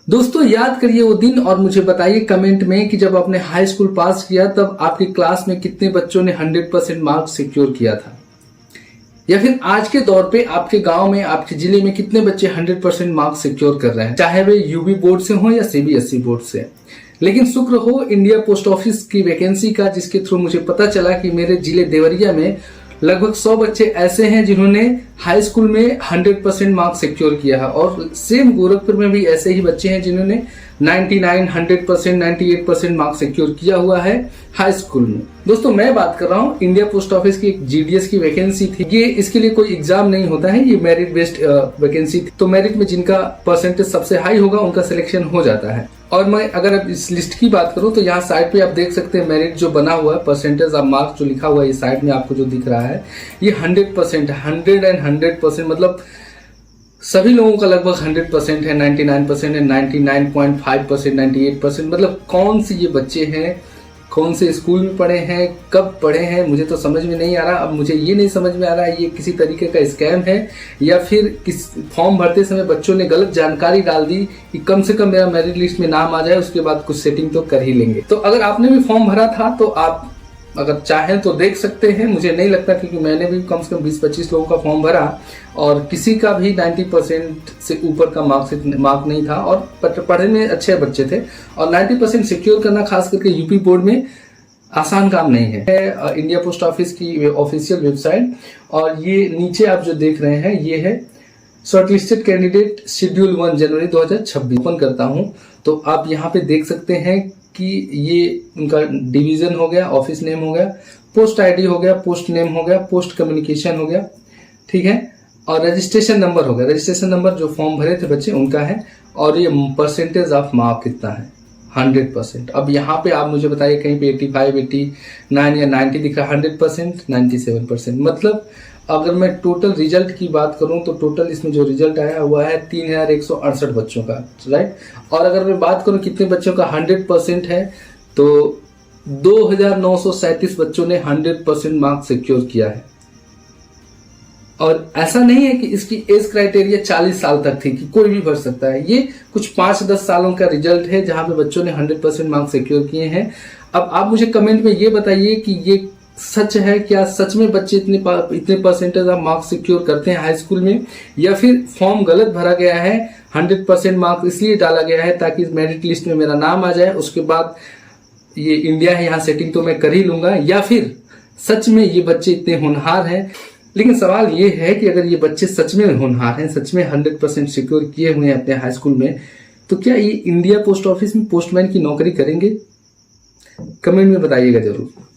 दोस्तों याद करिए वो दिन और मुझे बताइए कमेंट में कि जब आपने हाई स्कूल पास किया तब आपकी क्लास में कितने बच्चों ने 100% मार्क्स सिक्योर किया था, या फिर आज के दौर पे आपके गांव में आपके जिले में कितने बच्चे 100% मार्क्स सिक्योर कर रहे हैं, चाहे वे यूपी बोर्ड से हो या सीबीएसई बोर्ड से। लेकिन शुक्र हो इंडिया पोस्ट ऑफिस की वैकेंसी का, जिसके थ्रू मुझे पता चला कि मेरे जिले देवरिया में लगभग 100 बच्चे ऐसे हैं जिन्होंने हाई स्कूल में 100% मार्क्स सिक्योर किया है, और सेम गोरखपुर में भी ऐसे ही बच्चे हैं जिन्होंने 99, 100%, 98% मार्क्स सिक्योर किया हुआ है हाई स्कूल में। दोस्तों मैं बात कर रहा हूँ इंडिया पोस्ट ऑफिस की एक जीडीएस की वैकेंसी थी। ये इसके लिए कोई एग्जाम नहीं होता है, ये मेरिट बेस्ड वैकेंसी थी। तो मेरिट में जिनका परसेंटेज सबसे हाई होगा उनका सिलेक्शन हो जाता है। और मैं अगर अब इस लिस्ट की बात करूं तो यहाँ साइड पे आप देख सकते हैं मेरिट जो बना हुआ है, परसेंटेज ऑफ मार्क्स जो लिखा हुआ है, ये साइड में आपको जो दिख रहा है ये 100% है। 100% मतलब सभी लोगों का लगभग 100% है, 99% है, 99.5%, 98%। मतलब कौन से ये बच्चे हैं, कौन से स्कूल में पढ़े हैं, कब पढ़े हैं, मुझे तो समझ में नहीं आ रहा। अब मुझे ये नहीं समझ में आ रहा है ये किसी तरीके का स्कैम है या फिर किस फॉर्म भरते समय बच्चों ने गलत जानकारी डाल दी कि कम से कम मेरा मेरिट लिस्ट में नाम आ जाए, उसके बाद कुछ सेटिंग तो कर ही लेंगे। तो अगर आपने भी फॉर्म भरा था तो आप अगर चाहें तो देख सकते हैं। मुझे नहीं लगता, क्योंकि मैंने भी कम से कम 20-25 लोगों का फॉर्म भरा और किसी का भी 90% से ऊपर का मार्क नहीं था, और पढ़ने में अच्छे बच्चे थे। और 90% सिक्योर करना खास करके यूपी बोर्ड में आसान काम नहीं है। इंडिया पोस्ट ऑफिस की ऑफिशियल वेबसाइट, और ये नीचे आप जो देख रहे हैं ये है शॉर्टलिस्टेड कैंडिडेट शेड्यूल 1 जनवरी 2026। ओपन करता हूं तो आप यहाँ पे देख सकते हैं कि ये उनका डिवीजन हो गया, ऑफिस नेम हो गया, पोस्ट आईडी हो गया, पोस्ट नेम हो गया, पोस्ट कम्युनिकेशन हो गया, ठीक है, और रजिस्ट्रेशन नंबर हो गया। रजिस्ट्रेशन नंबर जो फॉर्म भरे थे बच्चे उनका है, और ये परसेंटेज ऑफ मार्क कितना है, 100%। अब यहाँ पे आप मुझे बताइए कहीं पे 85, 89 या 90 दिख रहा है, 100%, 97%। मतलब अगर मैं टोटल रिजल्ट की बात करूं तो टोटल इसमें जो रिजल्ट आया हुआ है 3168 बच्चों का, राइट। और अगर मैं बात करूं कितने बच्चों का 100% है तो 2937 बच्चों ने 100% मार्क्स सिक्योर किया है। और ऐसा नहीं है कि इसकी एज क्राइटेरिया 40 साल तक थी कि कोई भी भर सकता है। ये कुछ 5-10 सालों का रिजल्ट है जहां पे बच्चों ने 100% मार्क्स सिक्योर किए हैं। अब आप मुझे कमेंट में ये बताइए कि ये सच है क्या, सच में बच्चे इतने परसेंटेज ऑफ मार्क्स सिक्योर करते हैं हाई स्कूल में, या फिर फॉर्म गलत भरा गया है, 100% मार्क्स इसलिए डाला गया है ताकि मेरिट लिस्ट में मेरा नाम आ जाए, उसके बाद ये इंडिया है यहाँ सेटिंग तो मैं कर ही लूंगा, या फिर सच में ये बच्चे इतने होनहार हैं। लेकिन सवाल ये है कि अगर ये बच्चे सच में होनहार हैं, सच में 100% सिक्योर किए हुए हैं अपने हाई स्कूल में, तो क्या ये इंडिया पोस्ट ऑफिस में पोस्टमैन की नौकरी करेंगे? कमेंट में बताइएगा जरूर।